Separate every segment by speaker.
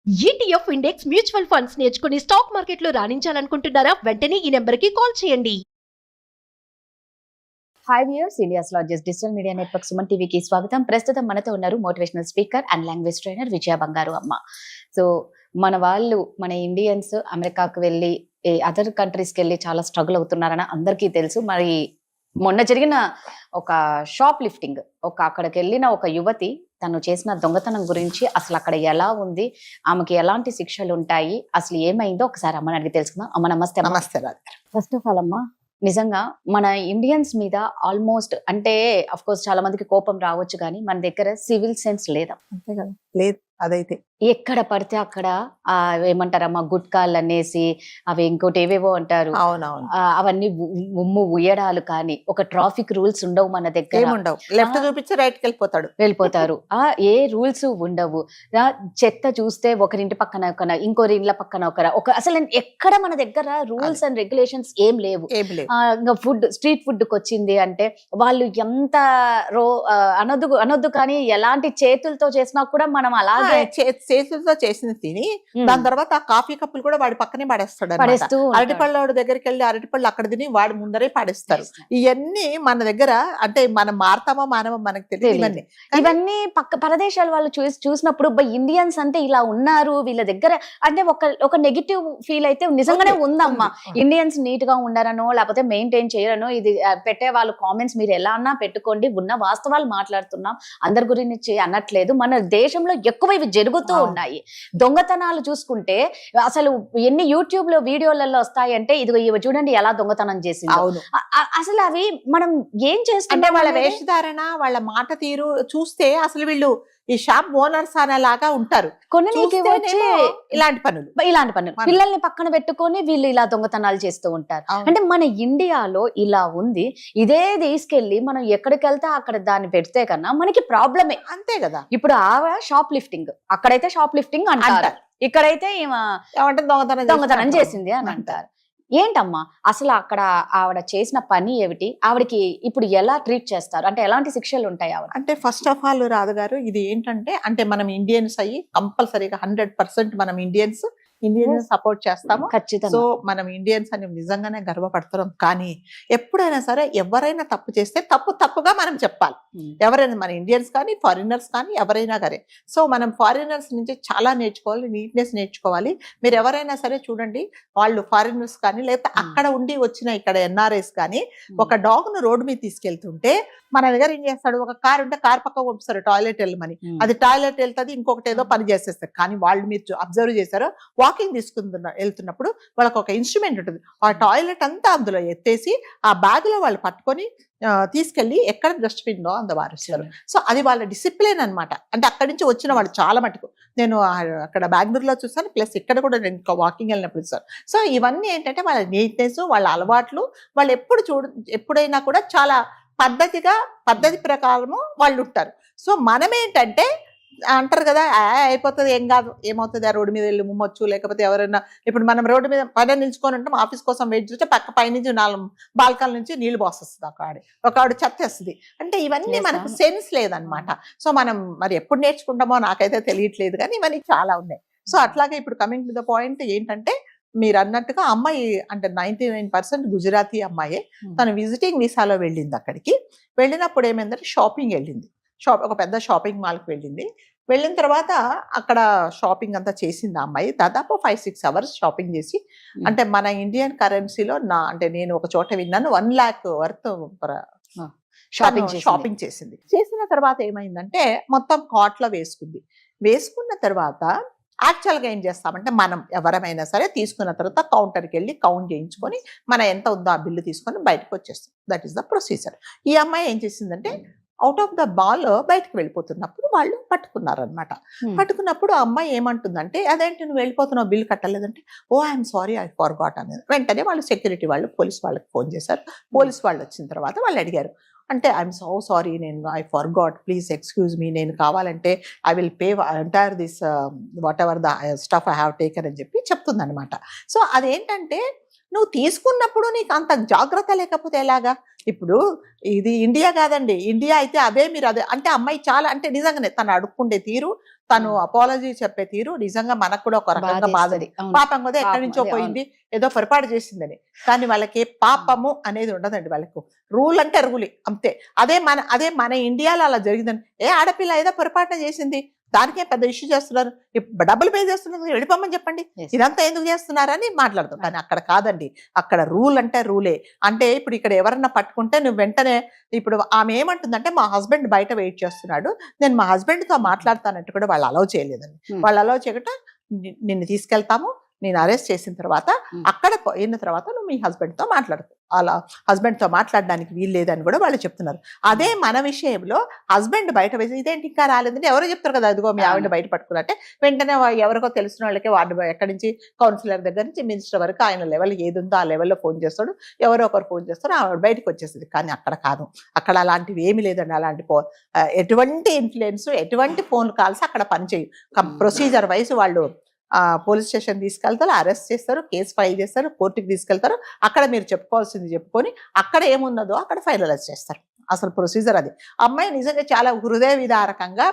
Speaker 1: ETF index mutual funds నేర్చుకుని stock మార్కెట్లో రాణించాలనుకుంటున్నారా? వెంటనే ఈ నెంబర్కి కాల్ చేయండి.
Speaker 2: Hi viewers, India's largest digital media network Suman టీవీకి స్వాగతం. ప్రస్తుతం మనతో ఉన్నారు motivational speaker and language trainer Vijaya Bangaru అమ్మ. సో మన ఇండియన్స్ అమెరికాకు వెళ్ళి అదర్ కంట్రీస్కి వెళ్ళి చాలా స్ట్రగుల్ అవుతున్నారని అందరికీ తెలుసు. మరి మొన్న జరిగిన ఒక షాప్ లిఫ్టింగ్, అక్కడికి వెళ్ళిన ఒక యువతి తను చేసిన దొంగతనం గురించి, అసలు అక్కడ ఎలా ఉంది, ఆమెకి ఎలాంటి శిక్షలు ఉంటాయి, అసలు ఏమైందో ఒకసారి అమ్మని అడిగి తెలుసుకుందాం. అమ్మ నమస్తే.
Speaker 3: నమస్తే రాజు.
Speaker 2: ఫస్ట్ ఆఫ్ ఆల్ అమ్మ, నిజంగా మన ఇండియన్స్ మీద ఆల్మోస్ట్ అంటే అఫ్ కోర్స్ చాలా మందికి కోపం రావచ్చు, కానీ మన దగ్గర సివిల్ సెన్స్ లేదా?
Speaker 3: అంతే కదా, లేదు. అదైతే
Speaker 2: ఎక్కడ పడితే అక్కడ ఏమంటారమ్మా, గుట్కాలు అనేసి అవి ఇంకోటి ఏవేవో అంటారు.
Speaker 3: అవునవును,
Speaker 2: అవన్నీ ఉమ్ము ఉయ్యడాలు, కానీ ఒక ట్రాఫిక్ రూల్స్ ఉండవు మన దగ్గర.
Speaker 3: ఏముండవు. లెఫ్ట్ చూపించి రైట్ కి
Speaker 2: వెళ్ళిపోతారు. ఏ రూల్స్ ఉండవు. చెత్త చూస్తే ఒకరింటి పక్కన ఇంకోరి ఇండ్ల పక్కన అసలు ఎక్కడ మన దగ్గర రూల్స్ అండ్ రెగ్యులేషన్స్ ఏం లేవు. ఇంకా స్ట్రీట్ ఫుడ్ కి వచ్చింది అంటే వాళ్ళు ఎంత అనొద్దు కానీ ఎలాంటి చేతులతో చేసినా కూడా మనం అలాగే
Speaker 3: చేతులతో చేసింది తిని దాని తర్వాత ఆ కాఫీ కప్పులు కూడా వాడి పక్కనే పడేస్తాడు. అరటిపళ్ళ దగ్గరికి వెళ్ళి అరటిపళ్ళు అక్కడ తిని వాడి ముందరే పడేస్తారు. ఇవన్నీ మన దగ్గర అంటే మనం మారతామో మానమో మనకు తెలియదు.
Speaker 2: ఇవన్నీ పరదేశాల వాళ్ళు చూసినప్పుడు ఇండియన్స్ అంటే ఇలా ఉన్నారు వీళ్ళ దగ్గర అంటే ఒక నెగిటివ్ ఫీల్ అయితే నిజంగానే ఉందమ్మా. ఇండియన్స్ నీట్ గా ఉండారనో లేకపోతే మెయింటైన్ చేయరనో, ఇది పెట్టే వాళ్ళు కామెంట్స్ మీరు ఎలా అన్నా పెట్టుకోండి, ఉన్న వాస్తవాలు మాట్లాడుతున్నాం, అందరి గురించి అనట్లేదు. మన దేశంలో ఎక్కువ ఇవి జరుగుతూ ఉన్నాయి. దొంగతనాలు చూసుకుంటే అసలు ఎన్ని యూట్యూబ్ లో వీడియోలలో వస్తాయంటే, ఇవి చూడండి ఎలా దొంగతనం చేసింది. అసలు అవి మనం ఏం చేస్తుంటే
Speaker 3: వాళ్ళ వేషధారణ, వాళ్ళ మాట తీరు చూస్తే అసలు వీళ్ళు ఈ షాప్ ఓనర్స్ అనేలాగా ఉంటారు. ఇలాంటి పనులు
Speaker 2: పిల్లల్ని పక్కన పెట్టుకొని వీళ్ళు ఇలా దొంగతనాలు చేస్తూ ఉంటారు. అంటే మన ఇండియాలో ఇలా ఉంది. ఇదే తీసుకెళ్లి మనం ఎక్కడికి వెళ్తే అక్కడ దాన్ని పెడితే కన్నా మనకి ప్రాబ్లమే.
Speaker 3: అంతే కదా.
Speaker 2: ఇప్పుడు షాప్ లిఫ్టింగ్, అక్కడైతే షాప్ లిఫ్టింగ్ అంటారు, ఇక్కడైతే దొంగతనం చేసింది అని అంటారు. ఏంటమ్మా అసలు అక్కడ ఆవిడ చేసిన పని ఏమిటి? ఆవిడకి ఇప్పుడు ఎలా ట్రీట్ చేస్తారు? అంటే ఎలాంటి శిక్షలు ఉంటాయి ఆవిడ?
Speaker 3: అంటే ఫస్ట్ ఆఫ్ ఆల్ రాధు గారు, ఇది ఏంటంటే అంటే మనం ఇండియన్స్ అయ్యి కంపల్సరీగా 100% మనం ఇండియన్స్ సపోర్ట్ చేస్తాము.
Speaker 2: ఖచ్చితంగా.
Speaker 3: సో మనం ఇండియన్స్ అని నిజంగానే గర్వపడుతున్నాం. కానీ ఎప్పుడైనా సరే ఎవరైనా తప్పు చేస్తే తప్పుగా మనం చెప్పాలి. ఎవరైనా మన ఇండియన్స్ కానీ ఫారినర్స్ కానీ ఎవరైనా సరే. సో మనం ఫారినర్స్ నుంచి చాలా నేర్చుకోవాలి, నీట్నెస్ నేర్చుకోవాలి. మీరు ఎవరైనా సరే చూడండి, వాళ్ళు ఫారినర్స్ కానీ లేకపోతే అక్కడ ఉండి వచ్చిన ఇక్కడ ఎన్ఆర్ఐస్ కానీ ఒక డాగ్ ను రోడ్డు మీద తీసుకెళ్తుంటే మన దగ్గర ఏం చేస్తాడు, ఒక కార్ ఉంటే కార్ పక్క పంపిస్తారు టాయిలెట్ వెళ్ళమని. అది టాయిలెట్ వెళ్తుంది, ఇంకొకటి ఏదో పని చేసేస్తారు. కానీ వాళ్ళు మీరు అబ్జర్వ్ చేశారో, వాకింగ్ వెళ్తున్నప్పుడు వాళ్ళకి ఒక ఇన్స్ట్రుమెంట్ ఉంటుంది. ఆ టాయిలెట్ అంతా అందులో ఎత్తేసి ఆ బ్యాగ్ లో వాళ్ళు పట్టుకొని తీసుకెళ్లి ఎక్కడ డస్ట్బిన్ లో అందవారుస్తారు. సో అది వాళ్ళ డిసిప్లిన్ అనమాట. అంటే అక్కడి నుంచి వచ్చిన వాళ్ళు చాలా మటుకు నేను అక్కడ బెంగళూరులో చూసాను, ప్లస్ ఇక్కడ కూడా నేను వాకింగ్ వెళ్ళినప్పుడు చూసాను. సో ఇవన్నీ ఏంటంటే వాళ్ళ నీట్నెస్, వాళ్ళ అలవాట్లు, వాళ్ళు ఎప్పుడైనా కూడా చాలా పద్ధతి ప్రకారము వాళ్ళు ఉంటారు. సో మనం ఏంటంటే అంటారు కదా, అయిపోతుంది, ఏం కాదు, ఏమవుతుంది, ఆ రోడ్డు మీద వెళ్ళి ముమ్మొచ్చు, లేకపోతే ఎవరైనా ఇప్పుడు మనం రోడ్డు మీద పైన నిల్చుకొని ఉంటాం, ఆఫీస్ కోసం వెయిట్ చేస్తే పైనుంచి 4 బాల్కాల నుంచి నీళ్లు పోస్తుంది, ఒక ఆవిడ చెత్త వేస్తుంది. అంటే ఇవన్నీ మనకు సెన్స్ లేదనమాట. సో మనం మరి ఎప్పుడు నేర్చుకుంటామో నాకైతే తెలియట్లేదు, కానీ ఇవన్నీ చాలా ఉన్నాయి. సో అట్లాగే ఇప్పుడు కమింగ్ టు ద పాయింట్ ఏంటంటే, మీరు అన్నట్టుగా అమ్మాయి అంటే 99% గుజరాతీ అమ్మాయే. తను విజిటింగ్ వీసాలో వెళ్ళింది. అక్కడికి వెళ్ళినప్పుడు ఏమైందంటే షాపింగ్ వెళ్ళింది. ఒక పెద్ద షాపింగ్ మాల్కి వెళ్ళింది. వెళ్ళిన తర్వాత అక్కడ షాపింగ్ అంతా చేసింది ఆ అమ్మాయి. దాదాపు 5-6 అవర్స్ షాపింగ్ చేసి, అంటే మన ఇండియన్ కరెన్సీలో అంటే నేను ఒక చోట విన్నాను 1 lakh వర్త్ షాపింగ్ చేసింది. చేసిన తర్వాత ఏమైందంటే మొత్తం కార్ట్లో వేసుకున్న తర్వాత యాక్చువల్గా ఏం చేస్తామంటే, మనం ఎవరమైనా సరే తీసుకున్న తర్వాత కౌంటర్కి వెళ్ళి కౌంట్ చేయించుకొని మన ఎంత ఉందో ఆ బిల్లు తీసుకొని బయటకు వచ్చేస్తాం. That is the procedure. ఈ అమ్మాయి ఏం చేసిందంటే అవుట్ ఆఫ్ ద బాల్ బయటకు వెళ్ళిపోతున్నప్పుడు వాళ్ళు పట్టుకున్నారనమాట. పట్టుకున్నప్పుడు ఆ అమ్మాయి ఏమంటుందంటే, అదేంటి నువ్వు వెళ్ళిపోతున్నావు, బిల్లు కట్టలేదంటే, ఓ ఐఎమ్ సారీ ఐ ఫర్గాట్ అనేది. వెంటనే వాళ్ళు సెక్యూరిటీ వాళ్ళు పోలీస్ వాళ్ళకి ఫోన్ చేశారు. పోలీస్ వాళ్ళు వచ్చిన తర్వాత వాళ్ళు అడిగారు, అంటే ఐఎమ్ సో సారీ, నేను I forgot, please excuse me, నేను కావాలంటే I will pay entire this what ever the stuff I have taken అని చెప్తుంది అనమాట. సో అదేంటంటే నువ్వు తీసుకున్నప్పుడు నీకు అంత జాగ్రత్త లేకపోతే ఎలాగా? ఇప్పుడు ఇది ఇండియా కాదండి, ఇండియా అయితే అదే మీరు అదే అంటే అమ్మాయి చాలా అంటే నిజంగానే తను అడుక్కుండే తీరు, తను అపాలజీ చెప్పే తీరు నిజంగా మనకు కూడా ఒక రకంగా బాధది. పాపం కదా ఎక్కడి నుంచో పోయింది, ఏదో పొరపాటు చేసిందని. కానీ వాళ్ళకి పాపము అనేది ఉండదండి, వాళ్ళకు రూల్ అంటే రూలే అంతే. అదే మన ఇండియాలో అలా జరిగిందని, ఏ ఆడపిల్ల ఏదో పొరపాటున చేసింది దానికే పెద్ద ఇష్యూ చేస్తున్నారు, డబ్బులు పే చేస్తున్నారు, వెళ్ళిపోమని చెప్పండి, ఇదంతా ఎందుకు చేస్తున్నారని మాట్లాడతాం. కానీ అక్కడ కాదండి, అక్కడ రూల్ అంటే రూలే. అంటే ఇప్పుడు ఇక్కడ ఎవరన్నా పట్టుకుంటే నువ్వు వెంటనే, ఇప్పుడు ఆమె ఏమంటుందంటే మా హస్బెండ్ బయట వెయిట్ చేస్తున్నాడు, నేను మా హస్బెండ్తో మాట్లాడతానంటే కూడా వాళ్ళు అలౌ చేయలేదండి. వాళ్ళు అలౌ చేయకుండా నిన్ను తీసుకెళ్తాము, నేను అరెస్ట్ చేసిన తర్వాత అక్కడ పోయిన తర్వాత నువ్వు మీ హస్బెండ్తో మాట్లాడుతావు, అలా హస్బెండ్తో మాట్లాడడానికి వీలు లేదని కూడా వాళ్ళు చెప్తున్నారు. అదే మన విషయంలో హస్బెండ్ బయట వేసి ఇదేంటి ఇంకా రాలేదని ఎవరో చెప్తారు కదా, అదిగో మీ ఆవిడ బయట పట్టుకున్నట్టే వెంటనే ఎవరికో తెలిసిన వాళ్ళకి వార్డు ఎక్కడి నుంచి కౌన్సిలర్ దగ్గర నుంచి మినిస్టర్ వరకు ఆయన లెవెల్ ఏది ఉందో ఆ లెవెల్లో ఫోన్ చేస్తాడు, ఎవరో ఒకరు ఫోన్ చేస్తారు, ఆవిడ బయటకు వచ్చేసింది. కానీ అక్కడ కాదు, అక్కడ అలాంటివి ఏమి లేదండి. అలాంటి ఎటువంటి ఇన్ఫ్లుయెన్స్, ఎటువంటి ఫోన్ కాల్స్ అక్కడ పనిచేయు. ప్రొసీజర్ వైజ్ వాళ్ళు పోలీస్ స్టేషన్ తీసుకెళ్తారు, అరెస్ట్ చేస్తారు, కేసు ఫైల్ చేస్తారు, కోర్టుకి తీసుకెళ్తారు. అక్కడ మీరు చెప్పుకోవాల్సింది చెప్పుకొని అక్కడ ఏమున్నదో అక్కడ ఫైనలైజ్ చేస్తారు. అసలు ప్రొసీజర్ అది. అమ్మాయి నిజంగా చాలా హృదయ విదారకంగా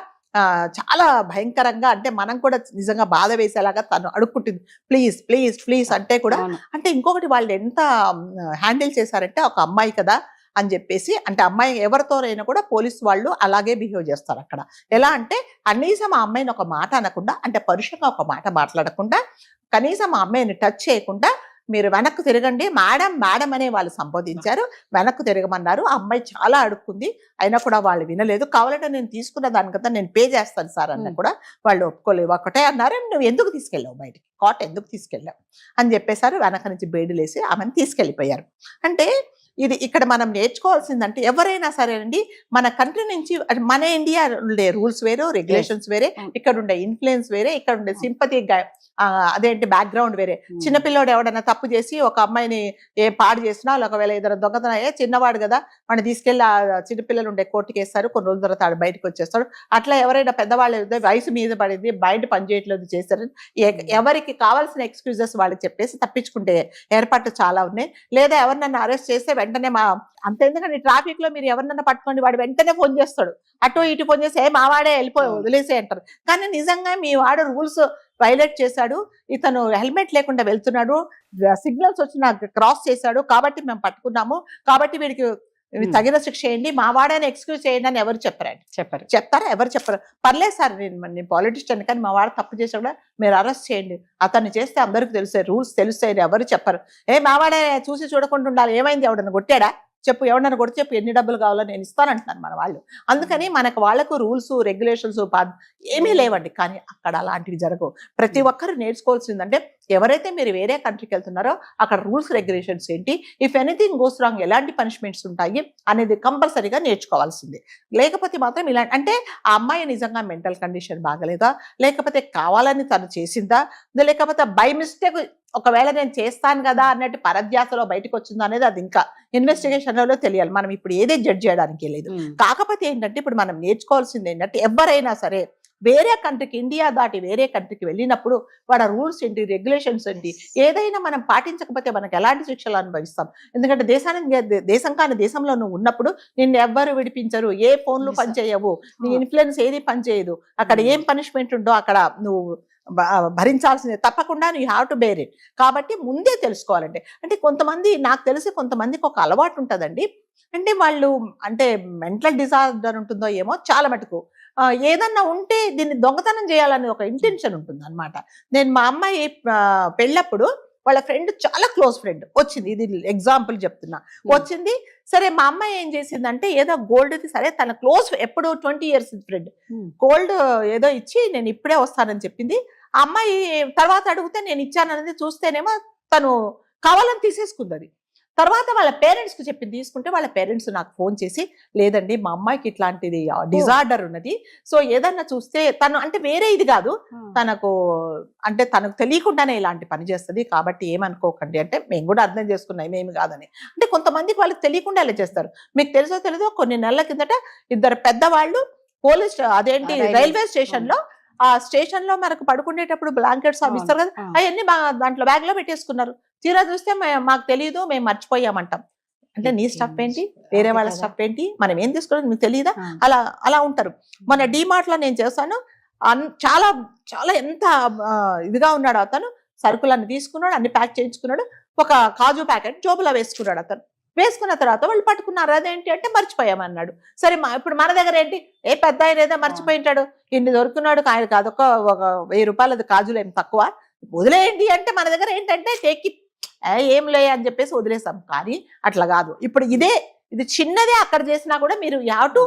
Speaker 3: చాలా భయంకరంగా, అంటే మనం కూడా నిజంగా బాధ వేసేలాగా తను అడుక్కుంటుంది, ప్లీజ్ ప్లీజ్ ప్లీజ్ అంటే కూడా. అంటే ఇంకొకటి వాళ్ళు ఎంత హ్యాండిల్ చేశారంటే, ఒక అమ్మాయి కదా అని చెప్పేసి, అంటే అమ్మాయి ఎవరితోనైనా కూడా పోలీసు వాళ్ళు అలాగే బిహేవ్ చేస్తారు అక్కడ. ఎలా అంటే కనీసం ఆ అమ్మాయిని ఒక మాట అనకుండా, అంటే పరుషంగా ఒక మాట మాట్లాడకుండా, కనీసం ఆ అమ్మాయిని టచ్ చేయకుండా మీరు వెనక్కు తిరగండి మేడం మేడం అనే వాళ్ళు సంబోధించారు, వెనక్కు తిరగమన్నారు. ఆ అమ్మాయి చాలా అడుక్కుంది, అయినా కూడా వాళ్ళు వినలేదు. కావాలంటే నేను తీసుకున్న దానికంతా నేను పే చేస్తాను సార్ అన్న కూడా వాళ్ళు ఒప్పుకోలేవు. ఒకటే అన్నారు, నువ్వు ఎందుకు తీసుకెళ్ళావు బయటికి, కోర్టు ఎందుకు తీసుకెళ్ళావు అని చెప్పేశారు. వెనక నుంచి బేడులేసి ఆమెను తీసుకెళ్ళిపోయారు. అంటే ఇది ఇక్కడ మనం నేర్చుకోవాల్సిందంటే, ఎవరైనా సరే అండి మన కంట్రీ నుంచి, మన ఇండియా ఉండే రూల్స్ వేరే, రెగ్యులేషన్స్ వేరే, ఇక్కడ ఉండే ఇన్ఫ్లుయెన్స్ వేరే, ఇక్కడ ఉండే సింపతి అదేంటి బ్యాక్గ్రౌండ్ వేరే. చిన్నపిల్లోడు ఎవడన్నా తప్పు చేసి ఒక అమ్మాయిని పాడు చేసినా, ఒకవేళ ఏదైనా దొంగతనం చిన్నవాడు కదా వాడిని తీసుకెళ్ళి చిన్నపిల్లలు ఉండే కోర్టుకి వేస్తారు, కొన్ని రోజుల తర్వాత ఆడు బయటకు వచ్చేస్తాడు. అట్లా ఎవరైనా పెద్దవాళ్ళు వయసు మీద పడింది, బయట పనిచేయట్లేదు చేశారు, ఎవరికి కావాల్సిన ఎక్స్క్యూజెస్ వాళ్ళకి చెప్పేసి తప్పించుకుంటే ఏర్పాట్లు చాలా ఉన్నాయి. లేదా ఎవరినన్నా అరెస్ట్ చేస్తే వెంటనే అంతే, ఎందుకంటే ట్రాఫిక్ లో మీరు ఎవరినన్నా పట్టుకోండి, వాడు వెంటనే ఫోన్ చేస్తాడు, అటు ఇటు ఫోన్ చేసి మా వాడే వెళ్ళిపోయి వదిలేసే అంటారు. కానీ నిజంగా మీ వాడు రూల్స్ వైలేట్ చేశాడు, ఇతను హెల్మెట్ లేకుండా వెళ్తున్నాడు, సిగ్నల్స్ వచ్చిన క్రాస్ చేశాడు కాబట్టి మేము పట్టుకున్నాము, కాబట్టి వీడికి తగిన శిక్ష చేయండి, మా వాడని ఎక్స్క్యూజ్ చేయండి అని ఎవరు చెప్పారండి? చెప్తారా? ఎవరు చెప్పారు? పర్లేదు సార్, నేను పాలిటిషియన్, కానీ మా వాడు తప్పు చేసా కూడా మీరు అరెస్ట్ చేయండి, అతన్ని చేస్తే అందరికి తెలుస్తాయి, రూల్స్ తెలుస్తాయి, ఎవరు చెప్పరు. మా వాడే చూసి చూడకుండా ఉండాలి, ఏమైంది, ఎవడన్నా కొట్టాడా చెప్పు, ఎవడన్నా కొట్టి చెప్పు, ఎన్ని డబ్బులు కావాలో నేను ఇస్తానంటున్నాను మన వాళ్ళు. అందుకని వాళ్ళకు రూల్స్ రెగ్యులేషన్స్ ఏమీ లేవండి. కానీ అక్కడ అలాంటివి జరగవు. ప్రతి ఒక్కరు నేర్చుకోవాల్సిందంటే, ఎవరైతే మీరు వేరే కంట్రీకి వెళ్తున్నారో అక్కడ రూల్స్ రెగ్యులేషన్స్ ఏంటి, ఇఫ్ ఎనీథింగ్ గోస్ రాంగ్ ఎలాంటి పనిష్మెంట్స్ ఉంటాయి అనేది కంపల్సరీగా నేర్చుకోవాల్సిందే. లేకపోతే మాత్రం ఇలాంటి, అంటే ఆ అమ్మాయి నిజంగా మెంటల్ కండిషన్ బాగలేదా, లేకపోతే కావాలని తను చేసిందా, లేకపోతే బై మిస్టేక్ ఒకవేళ నేను చేస్తాను కదా అన్నట్టు పరధ్యాసలో బయటకు వచ్చిందో అనేది అది ఇంకా ఇన్వెస్టిగేషన్లలో తెలియాలి. మనం ఇప్పుడు ఏదే జడ్జ్ చేయడానికి లేదు. కాకపోతే ఏంటంటే ఇప్పుడు మనం నేర్చుకోవాల్సింది ఏంటంటే, ఎవరైనా సరే వేరే కంట్రీకి, ఇండియా దాటి వేరే కంట్రీకి వెళ్ళినప్పుడు వాళ్ళ రూల్స్ ఏంటి, రెగ్యులేషన్స్ ఏంటి, ఏదైనా మనం పాటించకపోతే మనకు ఎలాంటి శిక్షలు అనుభవిస్తాం. ఎందుకంటే దేశం కాని దేశంలో నువ్వు ఉన్నప్పుడు నిన్ను ఎవ్వరు విడిపించరు, ఏ ఫోన్లు పనిచేయవు, నీ ఇన్ఫ్లుయెన్స్ ఏది పనిచేయదు, అక్కడ ఏం పనిష్మెంట్ ఉందో అక్కడ నువ్వు భరించాల్సిందే, తప్పకుండా you have to bear it. కాబట్టి ముందే తెలుసుకోవాలంటే, అంటే కొంతమంది, నాకు తెలిసి కొంతమందికి ఒక అలవాటు ఉంటుందండి, అంటే వాళ్ళు అంటే మెంటల్ డిజార్డర్ ఉంటుందో ఏమో చాలా మటుకు, ఏదన్నా ఉంటే దీన్ని దొంగతనం చేయాలని ఒక ఇంటెన్షన్ ఉంటుంది అనమాట. నేను మా అమ్మాయి పెళ్ళప్పుడు వాళ్ళ ఫ్రెండ్, చాలా క్లోజ్ ఫ్రెండ్ వచ్చింది, ఇది ఎగ్జాంపుల్ చెప్తున్నా, వచ్చింది. సరే మా అమ్మాయి ఏం చేసిందంటే, ఏదో గోల్డ్ది, సరే తన క్లోజ్ ఎప్పుడు 20 years ఫ్రెండ్, గోల్డ్ ఏదో ఇచ్చి నేను ఇప్పుడే వస్తానని చెప్పింది. ఆ అమ్మాయి తర్వాత అడిగితే నేను ఇచ్చాననేది చూస్తేనేమో తను కావాలని తీసేసుకుంది. అది తర్వాత వాళ్ళ పేరెంట్స్ కి చెప్పింది, తీసుకుంటే వాళ్ళ పేరెంట్స్ నాకు ఫోన్ చేసి, లేదండి మా అమ్మాయికి ఇట్లాంటిది డిజార్డర్ ఉన్నది, సో ఏదన్నా చూస్తే తను, అంటే వేరే ఇది కాదు, తనకు అంటే తనకు తెలియకుండానే ఇలాంటి పని చేస్తుంది, కాబట్టి ఏమనుకోకండి అంటే, మేము కూడా అర్థం చేసుకున్నాం ఏమి కాదని. అంటే కొంతమందికి వాళ్ళకి తెలియకుండా ఇలా చేస్తారు. మీకు తెలుసో తెలీదో, కొన్ని నెలల కిందట ఇద్దరు పెద్దవాళ్ళు పోలీస్ అదేంటి రైల్వే స్టేషన్ లో, ఆ స్టేషన్ లో మనకు పడుకునేటప్పుడు బ్లాంకెట్స్ అవి ఇస్తారు కదా, అవన్నీ దాంట్లో బ్యాగ్ లో పెట్టేసుకున్నారు. తీరా చూస్తే మాకు తెలియదు, మేము మర్చిపోయామంటాం. అంటే నీ స్టఫ్ ఏంటి, వేరే వాళ్ళ స్టఫ్ ఏంటి, మనం ఏం తీసుకోవడం మీకు తెలియదా? అలా అలా ఉంటారు. మన డిమార్ట్ లో నేను చేస్తాను, చాలా చాలా ఎంత ఇదిగా ఉన్నాడు అతను, సరుకులన్నీ తీసుకున్నాడు, అన్ని ప్యాక్ చేయించుకున్నాడు, ఒక కాజు ప్యాకెట్ జోబులో వేసుకున్నాడు. అతను వేసుకున్న తర్వాత వాళ్ళు పట్టుకున్నారు, అదేంటి అంటే మర్చిపోయామన్నాడు. సరే ఇప్పుడు మన దగ్గర ఏంటి, ఏ పెద్ద ఆయన ఏదో మర్చిపోయింటాడు, ఇన్ని దొరుకున్నాడు, ఆయన కాదు ఒక 1000 రూపాయలది కాజులు ఏం తక్కువ, వదిలేయండి అంటే మన దగ్గర ఏంటంటే టేక్ ఇట్, ఏం లే అని చెప్పేసి వదిలేస్తాం. కానీ అట్లా కాదు. ఇప్పుడు ఇది చిన్నదే అక్కడ చేసినా కూడా మీరు you have to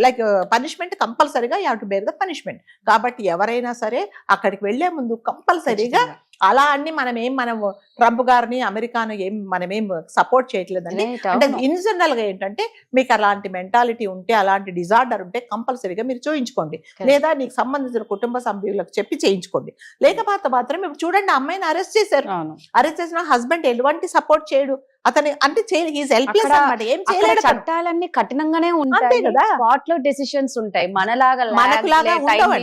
Speaker 3: like punishment, కంపల్సరీగా you have to bear the punishment. కాబట్టి ఎవరైనా సరే అక్కడికి వెళ్లే ముందు కంపల్సరీగా అలా అన్ని మనం ట్రంప్ గారిని అమెరికాను మనమేం సపోర్ట్ చేయట్లేదండి. అంటే ఇన్ జనరల్ గా ఏంటంటే మీకు అలాంటి మెంటాలిటీ ఉంటే, అలాంటి డిజార్డర్ ఉంటే కంపల్సరీగా మీరు చూయించుకోండి, లేదా నీకు సంబంధించిన కుటుంబ సభ్యులకు చెప్పి చేయించుకోండి. లేకపోతే మాత్రం ఇప్పుడు చూడండి, అమ్మాయిని అరెస్ట్ చేశారు, అరెస్ట్ చేసిన హస్బెండ్ ఎటువంటి సపోర్ట్ చేయడు, అతని అంటే ఏం చేయలేడు.
Speaker 2: చట్టాలన్నీ కఠినంగానే ఉంటాయి కదా, స్పాట్ లో డెసిషన్స్ ఉంటాయి, మనలాగా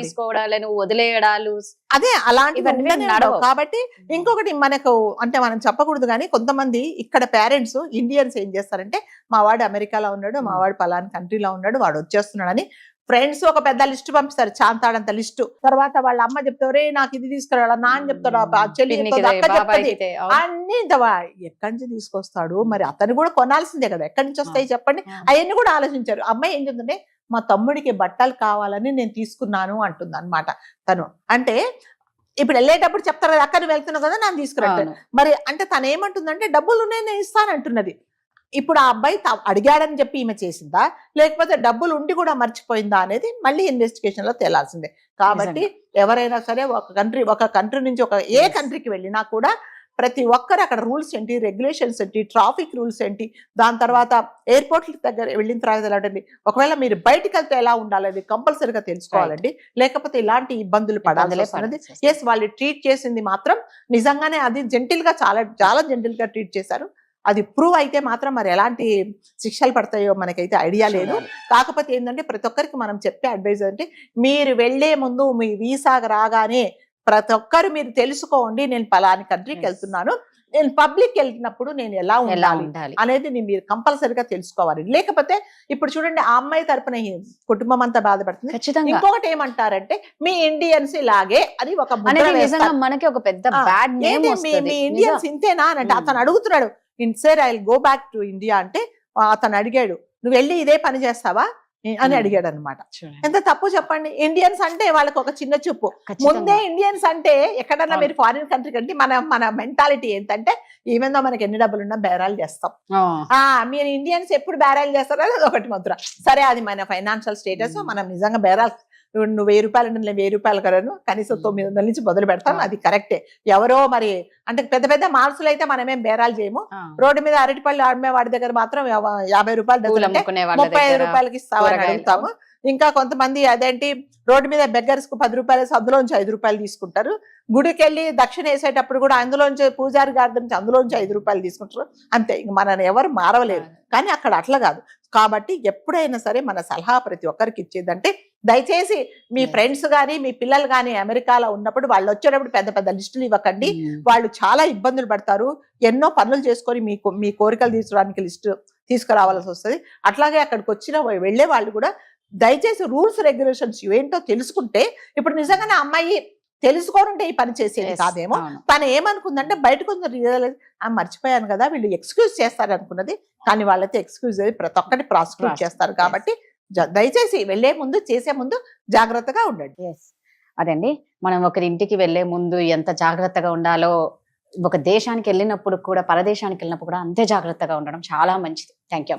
Speaker 2: తీసుకోవడాలను వదిలేయడాలు
Speaker 3: అదే అలాంటివి కాబట్టి. ఇంకొకటి మనకు అంటే మనం చెప్పకూడదు కానీ కొంతమంది ఇక్కడ పేరెంట్స్ ఇండియన్స్ ఏం చేస్తారంటే, మా వాడు అమెరికాలో ఉన్నాడు, మా వాడు పలానా కంట్రీలో ఉన్నాడు, వాడు వచ్చేస్తున్నాడు అని ఫ్రెండ్స్ ఒక పెద్ద లిస్ట్ పంపిస్తారు, చాంతాడంత లిస్టు. తర్వాత వాళ్ళ అమ్మ చెప్తారు, నాకు ఇది తీసుకురావాలా, నాన్న చెప్తాడు, చెల్లి అన్ని ఎక్కడి నుంచి తీసుకొస్తాడు, మరి అతను కూడా కొనాల్సిందే కదా, ఎక్కడి నుంచి వస్తాయి చెప్పండి. అవన్నీ కూడా ఆలోచించారు. అమ్మాయి ఏం చెప్తుంటే, మా తమ్ముడికి బట్టలు కావాలని నేను తీసుకున్నాను అంటుంది అనమాట తను. అంటే ఇప్పుడు వెళ్ళేటప్పుడు చెప్తారు కదా, అక్కడ వెళ్తున్నావు కదా నన్ను తీసుకురంటారు. మరి అంటే తను ఏమంటుందంటే, డబ్బులు ఉన్నాయి నేను ఇస్తానంటున్నది. ఇప్పుడు ఆ అబ్బాయి అడిగాడని చెప్పి ఈమె చేసిందా, లేకపోతే డబ్బులు ఉండి కూడా మర్చిపోయిందా అనేది మళ్ళీ ఇన్వెస్టిగేషన్ లో తేలాల్సిందే. కాబట్టి ఎవరైనా సరే ఒక కంట్రీ నుంచి ఏ కంట్రీకి వెళ్ళినా కూడా ప్రతి ఒక్కరు అక్కడ రూల్స్ ఏంటి, రెగ్యులేషన్స్ ఏంటి, ట్రాఫిక్ రూల్స్ ఏంటి, దాని తర్వాత ఎయిర్పోర్ట్ దగ్గర వెళ్ళిన తర్వాత ఎలాంటి, ఒకవేళ మీరు బయటకు వెళ్తే ఎలా ఉండాలి అది కంపల్సరీగా తెలుసుకోవాలండి. లేకపోతే ఇలాంటి ఇబ్బందులు పడాలి. ఎస్, వాళ్ళు ట్రీట్ చేసింది మాత్రం నిజంగానే అది జెంటిల్ గా, చాలా చాలా జెంటిల్ గా ట్రీట్ చేశారు. అది ప్రూవ్ అయితే మాత్రం మరి ఎలాంటి శిక్షలు పడతాయో మనకైతే ఐడియా లేదు. కాకపోతే ఏంటంటే ప్రతి ఒక్కరికి మనం చెప్పే అడ్వైజ్ అంటే, మీరు వెళ్లే ముందు మీ వీసాగా రాగానే ప్రతి ఒక్కరు మీరు తెలుసుకోండి, నేను పలాని కంట్రీకి వెళ్తున్నాను, నేను పబ్లిక్ వెళ్తున్నప్పుడు నేను ఎలా ఉండాలి అనేది మీరు కంపల్సరీగా తెలుసుకోవాలి. లేకపోతే ఇప్పుడు చూడండి, ఆ అమ్మాయి తరపున కుటుంబం అంతా బాధపడుతుంది. ఇంకొకటి ఏమంటారంటే, మీ ఇండియన్స్ ఇలాగే అని ఒక
Speaker 2: మనకి ఒక పెద్ద బ్యాడ్ నేమ్,
Speaker 3: మీ ఇండియన్స్ ఇంతేనా అని అతను అడుగుతున్నాడు. Sir I will go back to India అంటే అతను అడిగాడు, నువ్వు వెళ్ళి ఇదే పని చేస్తావా అని అడిగాడు అనమాట. ఎంత తప్పు చెప్పండి. ఇండియన్స్ అంటే వాళ్ళకి ఒక చిన్న చూపు. ముందే ఇండియన్స్ అంటే ఎక్కడన్నా మీరు ఫారిన్ కంట్రీ కంటే మన మెంటాలిటీ ఏంటంటే, ఈవెన్ దో మనకి ఎన్ని డబ్బులు ఉన్నా బేరాలు చేస్తాం. మీరు ఇండియన్స్ ఎప్పుడు బేరాలు చేస్తారో అది ఒకటి ముద్ర. సరే, అది మన ఫైనాన్షియల్ స్టేటస్, మనం నిజంగా బేరాలు, నువ్వు 1000 రూపాయలు అంటే నేను 1000 రూపాయలు కలను కనీసం 900 నుంచి మొదలు పెడతాం, అది కరెక్టే. ఎవరో మరి అంటే పెద్ద పెద్ద మార్సులు అయితే మనమేం బేరాలు చేయము. రోడ్డు మీద అరటిపళ్ళు అమ్మే వాడి దగ్గర మాత్రం 50 రూపాయలు 35 రూపాయలకి ఇస్తామని అడుగుతాము. ఇంకా కొంతమంది అదేంటి రోడ్డు మీద బెగ్గర్స్ కు 10 రూపాయలు, అందులోంచి 5 రూపాయలు తీసుకుంటారు. గుడికి వెళ్ళి దక్షిణ వేసేటప్పుడు కూడా అందులోంచి పూజారి గారి నుంచి అందులోంచి 5 రూపాయలు తీసుకుంటారు. అంతే, ఇంక మనని ఎవరు మారవలేరు. కానీ అక్కడ అట్లా కాదు. కాబట్టి ఎప్పుడైనా సరే మన సలహా ప్రతి ఒక్కరికి ఇచ్చేదంటే, దయచేసి మీ ఫ్రెండ్స్ గానీ మీ పిల్లలు గానీ అమెరికాలో ఉన్నప్పుడు వాళ్ళు వచ్చేటప్పుడు పెద్ద పెద్ద లిస్టులు ఇవ్వకండి. వాళ్ళు చాలా ఇబ్బందులు పడతారు. ఎన్నో పనులు చేసుకొని మీ కోరికలు తీర్చడానికి లిస్టు తీసుకురావాల్సి వస్తుంది. అట్లాగే అక్కడికి వచ్చిన వెళ్లే వాళ్ళు కూడా దయచేసి రూల్స్ రెగ్యులేషన్స్ ఏంటో తెలుసుకుంటే, ఇప్పుడు నిజంగానే అమ్మాయి తెలుసుకోనుంటే ఈ పని చేసేది కాదేమో. తను ఏమనుకుందంటే బయటకు మర్చిపోయాను కదా, వీళ్ళు ఎక్స్క్యూజ్ చేస్తారు అనుకున్నది. కానీ వాళ్ళైతే ఎక్స్క్యూజ్ ప్రతి ఒక్కటి ప్రాసిక్యూట్ చేస్తారు. కాబట్టి దయచేసి వెళ్లే ముందు, చేసే ముందు జాగ్రత్తగా ఉండండి.
Speaker 2: అదండి, మనం ఒకరి ఇంటికి వెళ్లే ముందు ఎంత జాగ్రత్తగా ఉండాలో, ఒక దేశానికి వెళ్ళినప్పుడు కూడా, పరదేశానికి వెళ్ళినప్పుడు కూడా అంతే జాగ్రత్తగా ఉండడం చాలా మంచిది. Thank you.